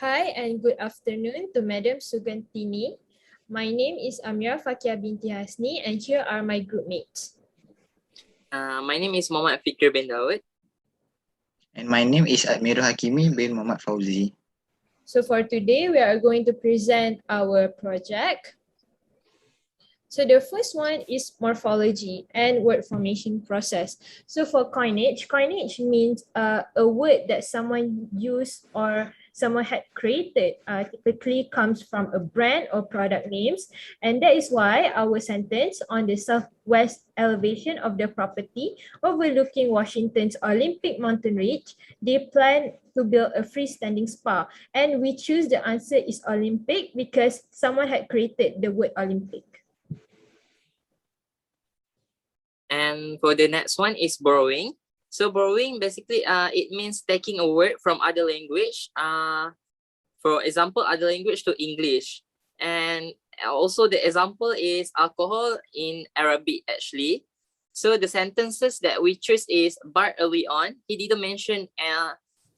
Hi and good afternoon to Madam Sugantini. My name is Amira Fakia binti Hasni and here are my group mates. My name is Muhammad Fikir bin Daud. And my name is Admirul Hakimi bin Muhammad Fauzi. So for today, we are going to present our project. So the first one is morphology and word formation process. So for coinage means a word that someone used or someone had created, typically comes from a brand or product names. And that is why our sentence on the southwest elevation of the property overlooking Washington's Olympic mountain ridge, they plan to build a freestanding spa. And we choose the answer is Olympic because someone had created the word Olympic. And for the next one is borrowing. So borrowing basically it means taking a word from other language. For example, other language to English. And also the example is alcohol in Arabic actually. So the sentences that we choose is Bart early on. He didn't mention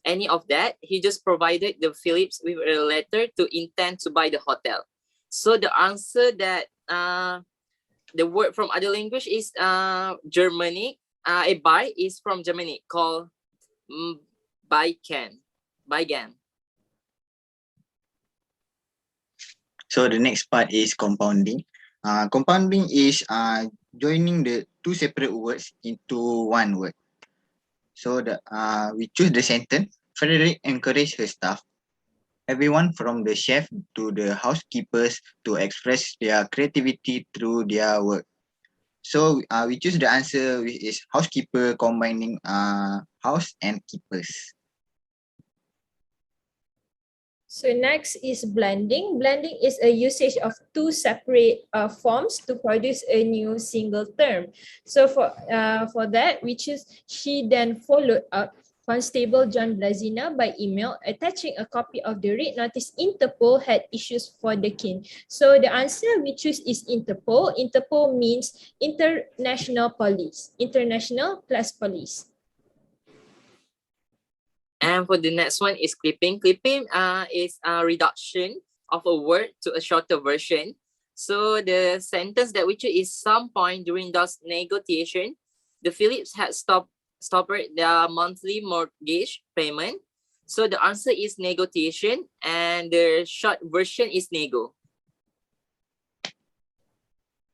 any of that. He just provided the Phillips with a letter to intend to buy the hotel. So the answer that the word from other language is Germanic. A buy is from Germany called Beigen. So the next part is compounding. Compounding is joining the two separate words into one word. So we choose the sentence. Frederick encouraged her staff, everyone from the chef to the housekeepers, to express their creativity through their work. So we choose the answer, which is housekeeper, combining house and keepers. So next is blending. Blending is a usage of two separate forms to produce a new single term. So for that, we choose she then followed up Constable John Blazina by email attaching a copy of the red notice Interpol had issues for the king. So the answer we choose is Interpol. Interpol means international police. International plus police. And for the next one is clipping. Clipping is a reduction of a word to a shorter version. So the sentence that we choose is some point during those negotiation, the Phillips had stopped their monthly mortgage payment. So the answer is negotiation and the short version is nego.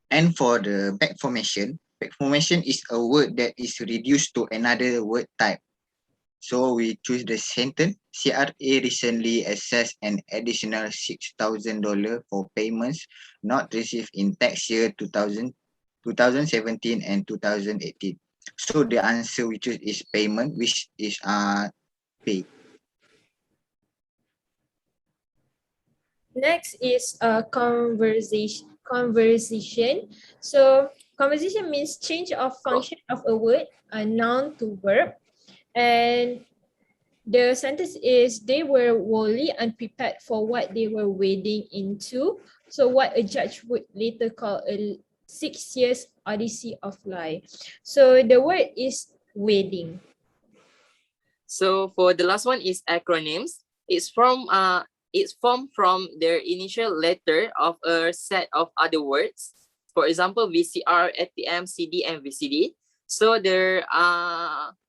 And for the back formation is a word that is reduced to another word type. So we choose the sentence, CRA recently assessed an additional $6,000 for payments not received in tax year 2017 and 2018. So the answer we choose is payment, which is pay. Next is conversation. So conversation means change of function of a word, a noun to verb. And the sentence is they were wholly unprepared for what they were wading into. So what a judge would later call a 6 years odyssey of life. So the word is wading. So for the last one is acronyms. It's formed from their initial letter of a set of other words. For example, VCR, ATM, CD, and VCD. So the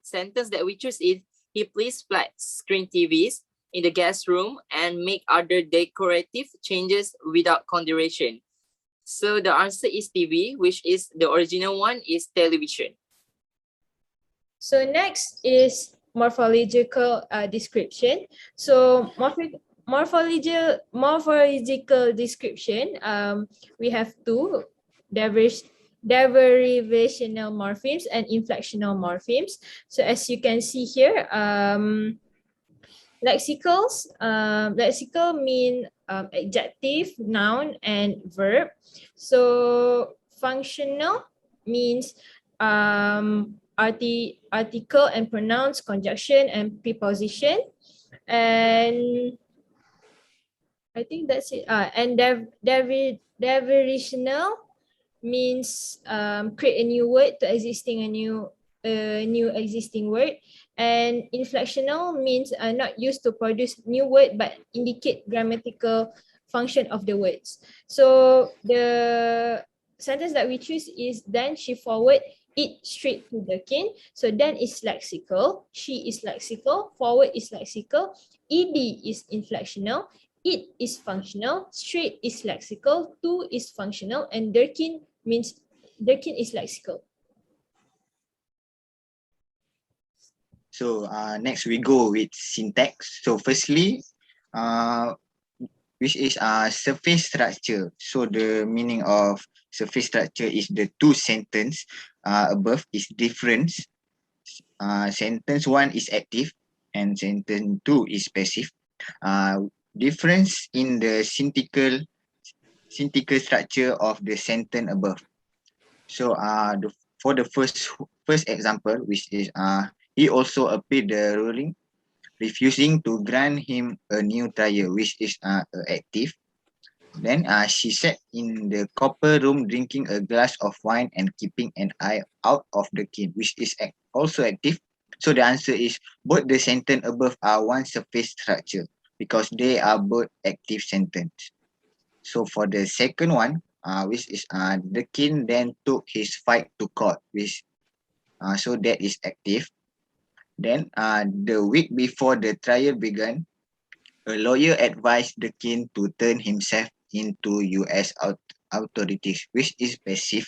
sentence that we choose is he placed flat screen TVs in the guest room and make other decorative changes without consideration. So the answer is TV, which is the original one is television. So next is morphological description. So morphological description, we have two derivational morphemes and inflectional morphemes. So as you can see here, lexicals, lexical mean adjective, noun, and verb. So functional means article and pronouns, conjunction and preposition. And I think that's it. And derivational means create a new word to existing a new existing word. And inflectional means not used to produce new word but indicate grammatical function of the words. So the sentence that we choose is then she forward it straight to the kin. So then is lexical, she is lexical, forward is lexical, ed is inflectional, it is functional, straight is lexical, to is functional, and Durkin means Durkin is lexical. So next we go with syntax. So firstly, which is surface structure. So the meaning of surface structure is the two sentence above is different. Sentence one is active and sentence two is passive. Difference in the syntactical structure of the sentence above. So for the first example, which is he also appealed the ruling, refusing to grant him a new trial, which is active. Then she sat in the copper room drinking a glass of wine and keeping an eye out of the kin, which is also active. So the answer is both the sentence above are one surface structure because they are both active sentence. So for the second one, which is the king then took his fight to court, which so that is active. Then the week before the trial began, a lawyer advised the king to turn himself into U.S. authorities, which is passive.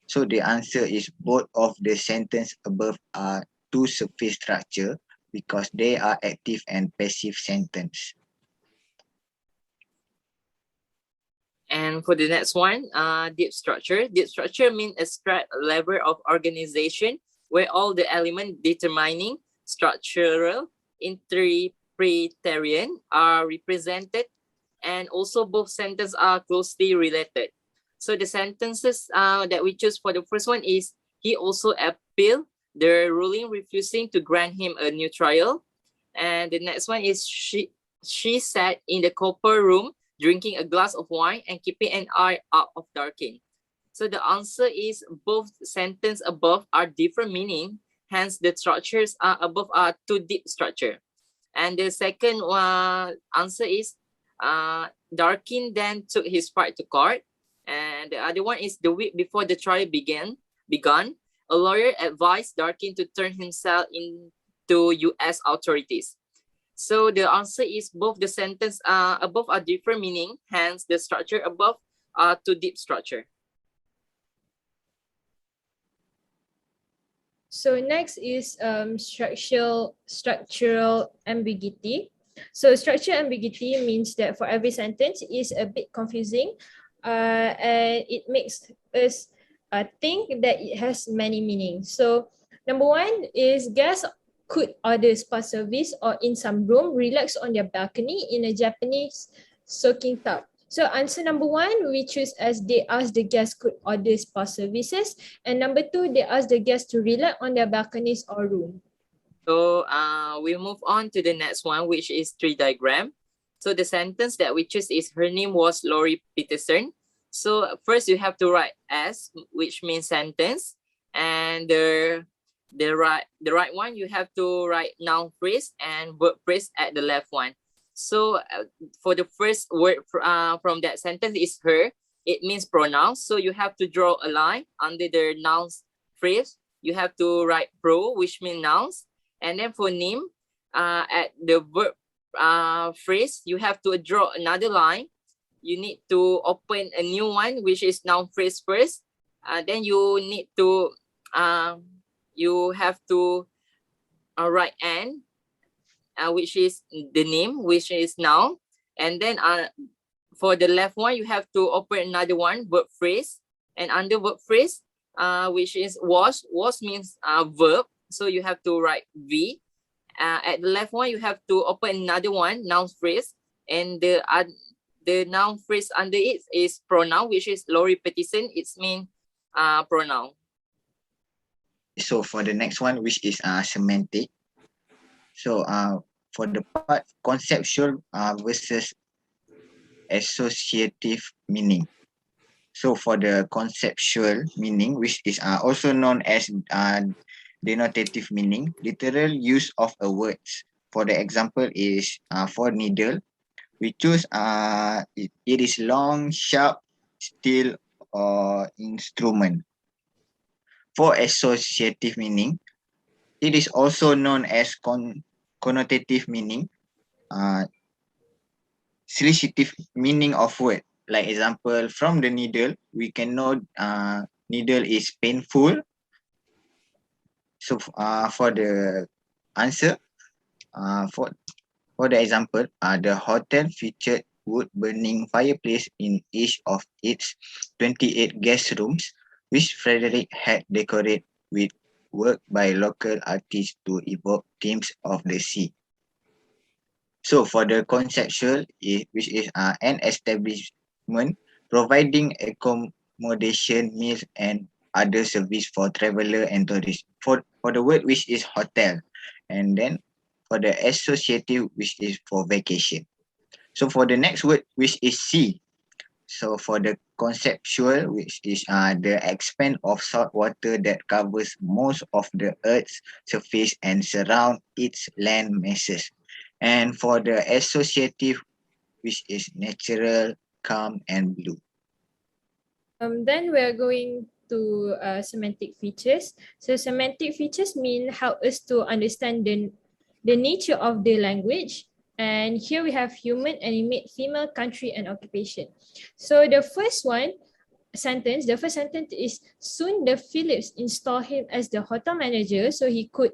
So the answer is both of the sentence above are two surface structure because they are active and passive sentence. And for the next one, deep structure. Deep structure means a level of organization where all the elements determining structural interpretation are represented, and also both sentences are closely related. So the sentences that we choose for the first one is he also appealed the ruling refusing to grant him a new trial. And the next one is she sat in the copper room drinking a glass of wine and keeping an eye out of darkening. So the answer is both sentences above are different meaning, hence the structures are above are two deep structure. And the second answer is Darkin then took his fight to court. And the other one is the week before the trial began, a lawyer advised Darkin to turn himself into U.S. authorities. So the answer is both the sentence above are different meaning, hence the structure above are two deep structure. So next is structural ambiguity. So structural ambiguity means that for every sentence is a bit confusing and it makes us think that it has many meanings. So number one is guests could order spa service or in some room relax on their balcony in a Japanese soaking tub. So answer number one, we choose as they asked the guests could order spa services. And number two, they asked the guests to relax on their balconies or room. So we move on to the next one, which is tree diagram. So the sentence that we choose is her name was Lori Peterson. So first you have to write S, which means sentence, and the right one you have to write noun phrase and verb phrase at the left one. So for the first word from that sentence is her, it means pronoun. So you have to draw a line under the nouns phrase. You have to write pro, which means nouns. And then for name, at the verb phrase, you have to draw another line. You need to open a new one, which is noun phrase first. Then you need to, you have to write an, which is the name, which is noun. And then for the left one, you have to open another one, verb phrase. And under verb phrase, which is was means verb. So you have to write V. At the left one, you have to open another one, noun phrase. And the noun phrase under it is pronoun, which is Lori Peterson. It's mean pronoun. So for the next one, which is semantic. So for the part conceptual versus associative meaning. So for the conceptual meaning, which is also known as denotative meaning, literal use of a word. For the example is for needle, we choose it is long, sharp, steel, or instrument. For associative meaning, it is also known as connotative meaning, uh, solicitive meaning of word. Like example, from the needle, we can know needle is painful. So for the answer, for the example, the hotel featured wood burning fireplace in each of its 28 guest rooms, which Frederick had decorated with work by local artists to evoke themes of the sea. So for the conceptual, which is an establishment providing accommodation, meals, and other service for traveller and tourists. For the word which is hotel, and then for the associative which is for vacation. So for the next word which is sea. So for the conceptual, which is the expanse of salt water that covers most of the Earth's surface and surround its land masses. And for the associative, which is natural, calm, and blue. Then we're going to semantic features. So semantic features mean help us to understand the nature of the language. And here we have human, animate, female, country, and occupation. So the first sentence is soon the Phillips installed him as the hotel manager so he could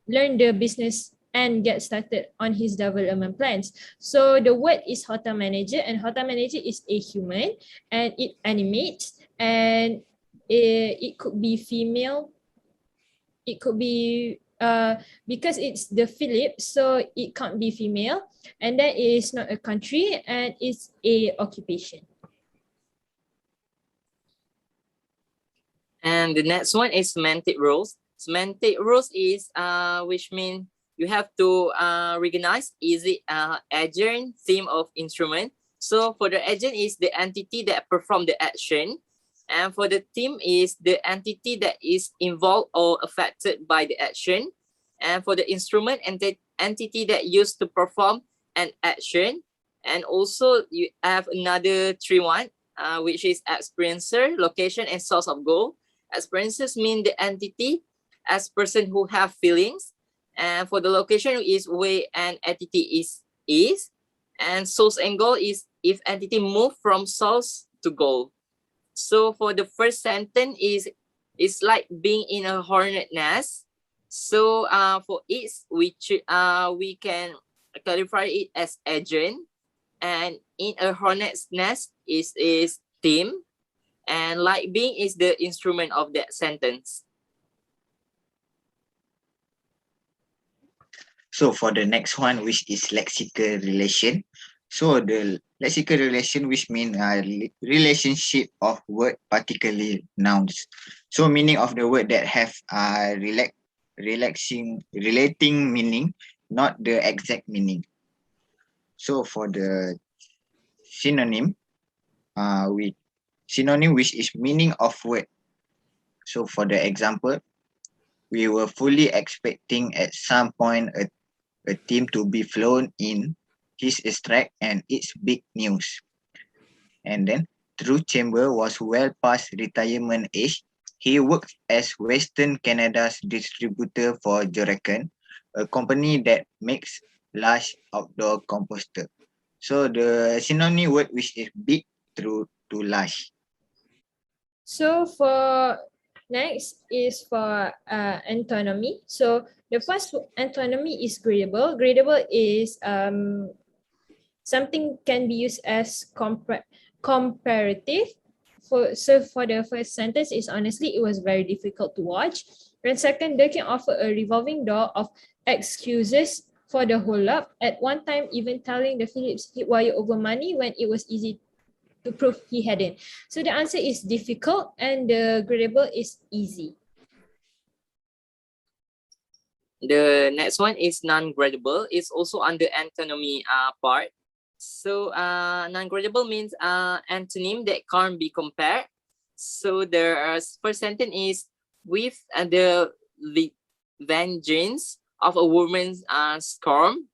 learn the business and get started on his development plans. So the word is hotel manager, and hotel manager is a human, and it animates, and it could be female. It could be because it's the Philip, so it can't be female, and then it is not a country, and it's a occupation. And the next one is semantic rules. Semantic rules is which mean you have to recognize is it agent, theme of instrument. So for the agent is the entity that perform the action, and for the theme is the entity that is involved or affected by the action, and for the instrument entity that used to perform an action. And also you have another one, which is experiencer, location, and source of goal. Experiences mean the entity as person who have feelings, and for the location is where an entity is, and source and goal is if entity move from source to goal. So for the first sentence is like being in a hornet nest. So for it we can clarify it as agent, and in a hornet's nest is theme, and like being is the instrument of that sentence. So for the next one, which is lexical relation. So the lexical relation, which mean relationship of word, particularly nouns. So meaning of the word that have relating meaning, not the exact meaning. So for the synonym, synonym which is meaning of word. So for the example, we were fully expecting at some point a team to be flown in his extract and it's big news. And then Drew Chamber was well past retirement age. He worked as Western Canada's distributor for Joracan, a company that makes large outdoor composter. So the synonym word which is big through to large. So for next is for antonymy. So the first antonymy is gradable. Gradable is something can be used as comparative. So for the first sentence is honestly it was very difficult to watch. And second, they can offer a revolving door of excuses for the hold up. At one time, even telling the Phillips he wired over money when it was easy to prove he hadn't. So the answer is difficult and the gradable is easy. The next one is non-gradable. It's also under antonymy part. So non-gradable means antonym that can't be compared. So the first sentence is with the the vengeance of a woman's scorn.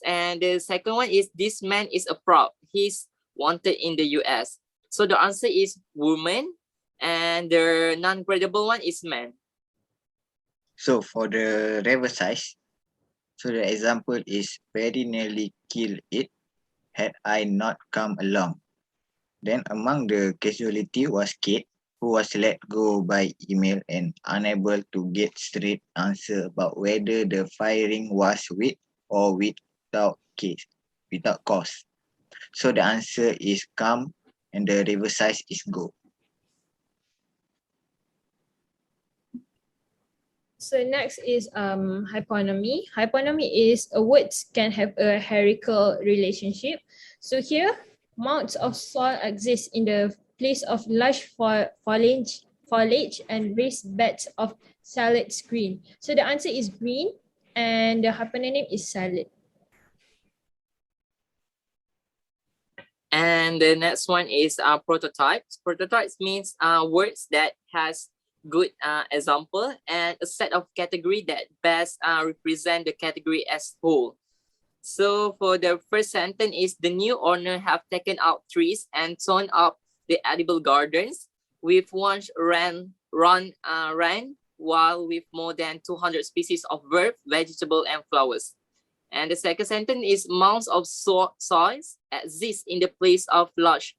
And the second one is this man is a fraud. He's wanted in the US. So the answer is woman, and the non-credible one is man. So for the reverse, so the example is very nearly killed it had I not come along. Then among the casualty was Kate, who was let go by email and unable to get straight answer about whether the firing was with or without cause. So the answer is come and the reverse is go. So next is hyponymy. Hyponymy is words can have a hierarchical relationship. So here, mounds of soil exist in the place of lush foliage and raised beds of salad green. So the answer is green, and the hyponym is salad. And the next one is prototypes. Prototypes means words that has good example and a set of category that best represent the category as whole. So for the first sentence is the new owner have taken out trees and torn up the edible gardens with once ran while with more than 200 species of bird, vegetable and flowers. And the second sentence is mounds of soils exist in the place of large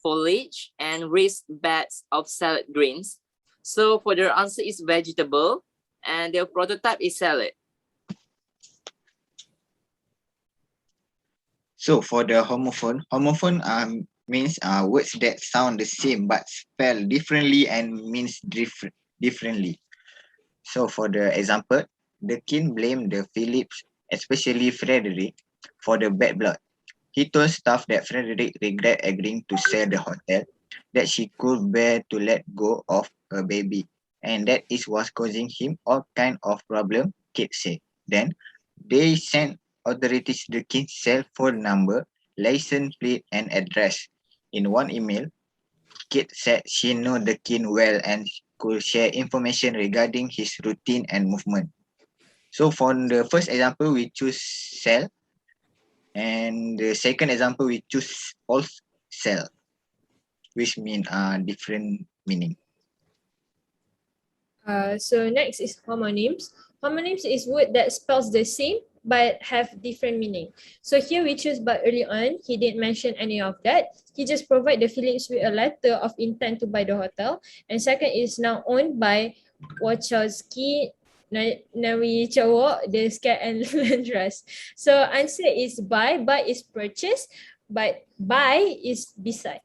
foliage and raised beds of salad greens. So for the answer is vegetable, and the prototype is salad. So for the homophone means words that sound the same but spell differently and means differently. So for the example, the king blamed the Phillips, especially Frederick, for the bad blood. He told staff that Frederick regret agreeing to sell the hotel, that she could bear to let go of her baby, and that it was causing him all kind of problem, Kate said. Then they sent authorities the king's cell phone number, license plate, and address. In one email, Kate said she knew the king well and could share information regarding his routine and movement. So for the first example, we choose cell, and the second example, we choose all cell, which mean different meaning. So next is homonyms. Homonyms is word that spells the same but have different meaning. So here we choose, but early on, he didn't mention any of that. He just provide the Phillips with a letter of intent to buy the hotel. And second is now owned by Wachowski, Nawi Cowok, the Scat and Landras. So answer is buy is purchase, but buy is beside.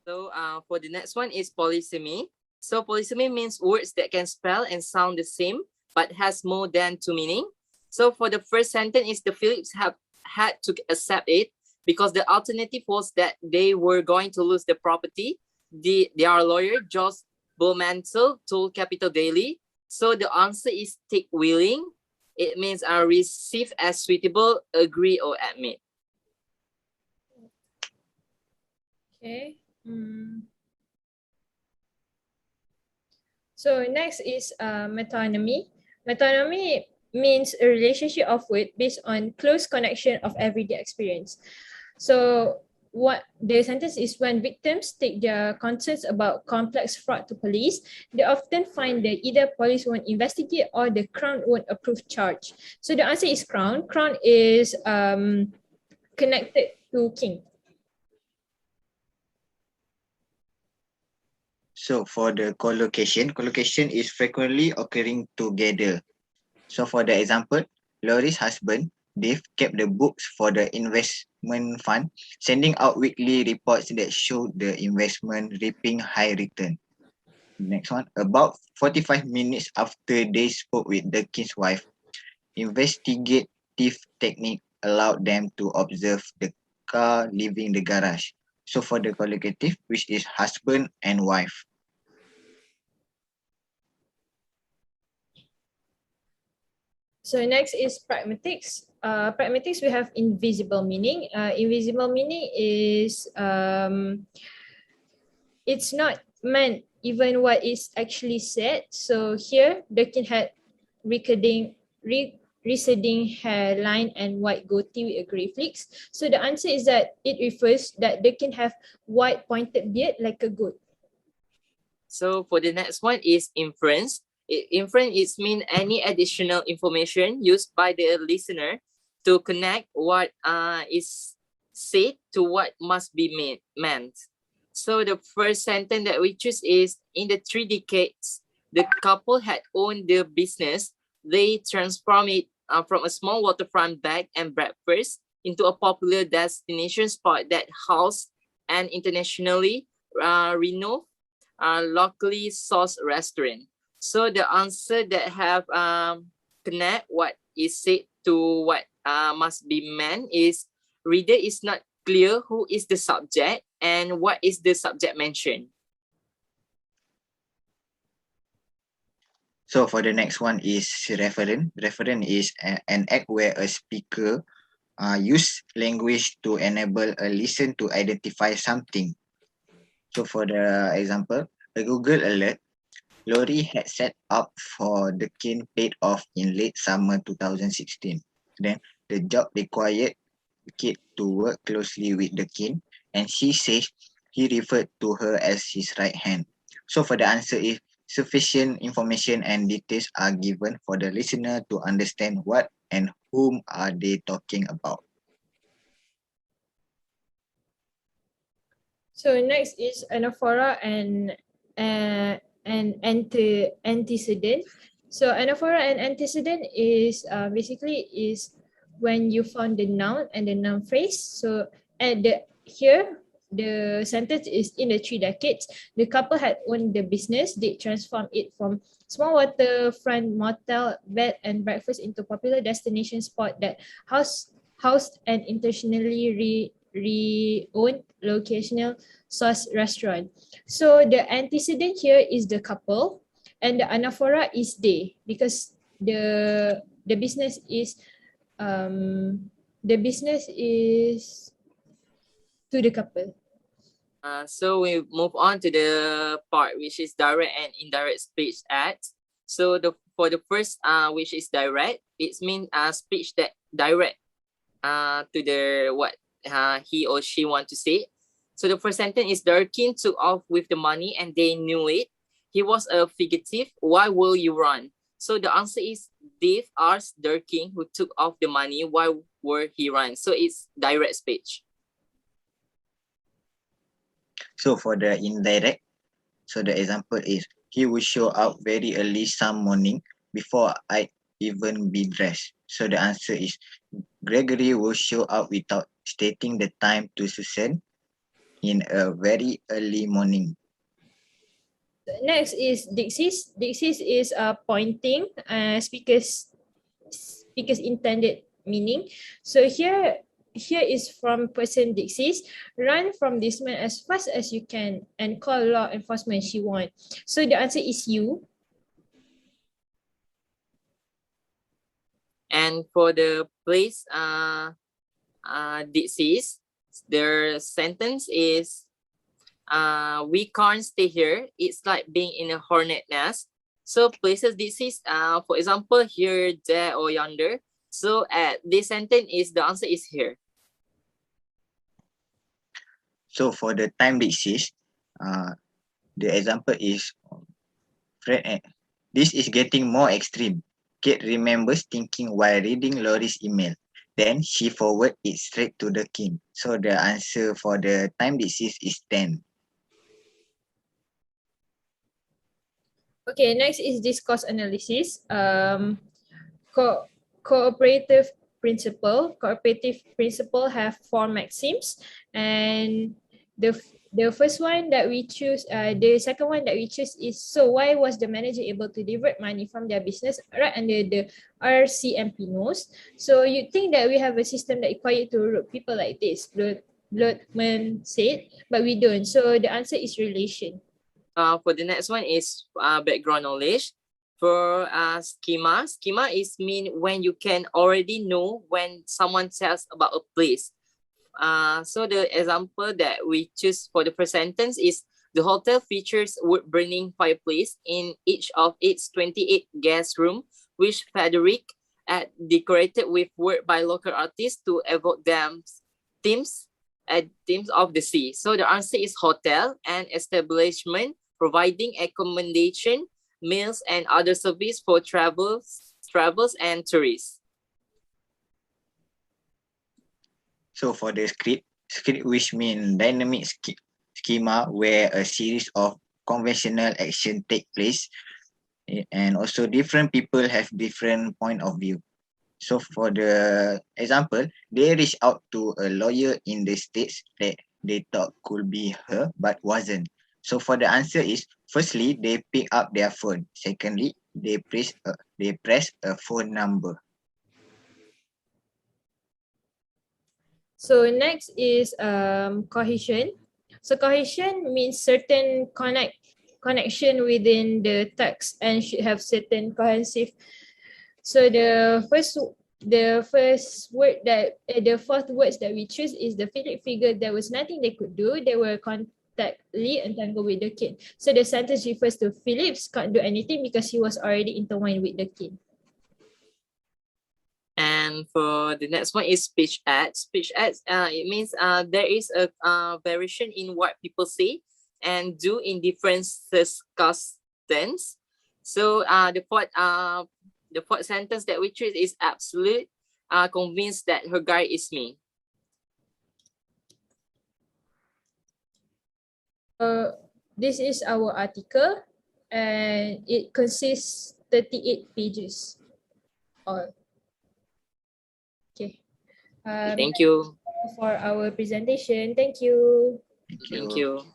So for the next one is polysemy. So polysemy means words that can spell and sound the same but has more than two meaning. So for the first sentence is the Phillips have had to accept it because the alternative was that they were going to lose the property. Their lawyer, Josh Bowmantle, told Capital Daily. So the answer is take willing. It means receive as suitable, agree or admit. Okay. So next is metonymy. Metonymy means a relationship of word based on close connection of everyday experience. So what the sentence is, when victims take their concerns about complex fraud to police, they often find that either police won't investigate or the crown won't approve charge. So the answer is crown. Crown is connected to king. So for the collocation is frequently occurring together. So for the example, Laurie's husband, Dave, kept the books for the investment fund, sending out weekly reports that showed the investment reaping high return. Next one, about 45 minutes after they spoke with the king's wife, investigative technique allowed them to observe the car leaving the garage. So for the collocative, which is husband and wife. So next is pragmatics. Pragmatics, we have invisible meaning. Invisible meaning is it's not meant even what is actually said. So here, the kid had receding hairline and white goatee with a grey flicks. So the answer is that it refers that they can have white pointed beard like a goat. So for the next one is inference. Inference is mean any additional information used by the listener to connect what is said to what must be meant. So the first sentence that we choose is, in the 3 decades, the couple had owned the business. They transformed it from a small waterfront bed and breakfast into a popular destination spot that housed an internationally renowned locally sourced restaurant. So the answer that have connect what is said to what must be meant is, reader is not clear who is the subject and what is the subject mentioned. So for the next one is referent. Referent is an act where a speaker use language to enable a listener to identify something. So for the example, a Google alert, lorry had set up for the king paid off in late summer 2016. Then the job required the kid to work closely with the king, and she says he referred to her as his right hand. So for the answer is, sufficient information and details are given for the listener to understand what and whom are they talking about. So next is anaphora and antecedent. So anaphora and antecedent is basically is when you found the noun and the noun phrase. So at the here the sentence is, in the 3 decades, the couple had owned the business. They transformed it from small waterfront motel bed and breakfast into popular destination spot that housed an internationally owned locational source restaurant. So the antecedent here is the couple, and the anaphora is they, because the business is to the couple. So we move on to the part which is direct and indirect speech acts. So for the first which is direct, it means speech that direct to the what he or she want to say. So the first sentence is, Durkin took off with the money and they knew it. He was a fugitive. Why will you run? So the answer is, Dave asked Durkin who took off the money, why were he run? So it's direct speech. So for the indirect, so the example is, he will show up very early some morning before I even be dressed. So the answer is, Gregory will show up without stating the time to Susan in a very early morning. Next is Dixis. Dixis is pointing speaker's intended meaning. So here is from person Dixis. Run from this man as fast as you can and call law enforcement she want. So the answer is you. And for the place Dixis, their sentence is, we can't stay here. It's like being in a hornet nest. So places this is, for example, here, there, or yonder. So at this sentence is, the answer is here. So for the time disease, the example is, Fred, this is getting more extreme. Kate remembers thinking while reading Laurie's email. Then she forwarded it straight to the king. So the answer for the time disease is 10. Okay, next is discourse analysis. Cooperative principle. Cooperative principle have 4 maxims, and the first one that we choose, the second one that we choose is, so why was the manager able to divert money from their business right under the RCMP nose? So you think that we have a system that requires to root people like this, Blotman said, but we don't. So the answer is relation. For the next one is background knowledge. For schema, schema is mean when you can already know when someone tells about a place. So the example that we choose for the first sentence is, The hotel features wood-burning fireplace in each of its 28 guest rooms, which Frederick had decorated with work by local artists to evoke themes of the sea. So the answer is hotel, and establishment providing accommodation, meals, and other service for travels and tourists. So for the script which mean dynamic schema where a series of conventional action take place, and also different people have different point of view. So for the example, they reach out to a lawyer in the States that they thought could be her but wasn't. So for the answer is, firstly, they pick up their phone. Secondly, they press a phone number. So next is cohesion. So cohesion means certain connection within the text and should have certain cohesive. So the first word that the fourth words that we choose is the Philip figure. There was nothing they could do. They were contactly entangled with the king. So the sentence refers to Phillips can't do anything because he was already intertwined with the king. And for the next one is speech ads. Speech ads, it means there is a variation in what people say and do in different circumstances. So the fourth sentence that we choose is absolute, convinced that her guy is me. This is our article and it consists 38 pages. All. Okay. Thank you For our presentation. Thank you. Thank you.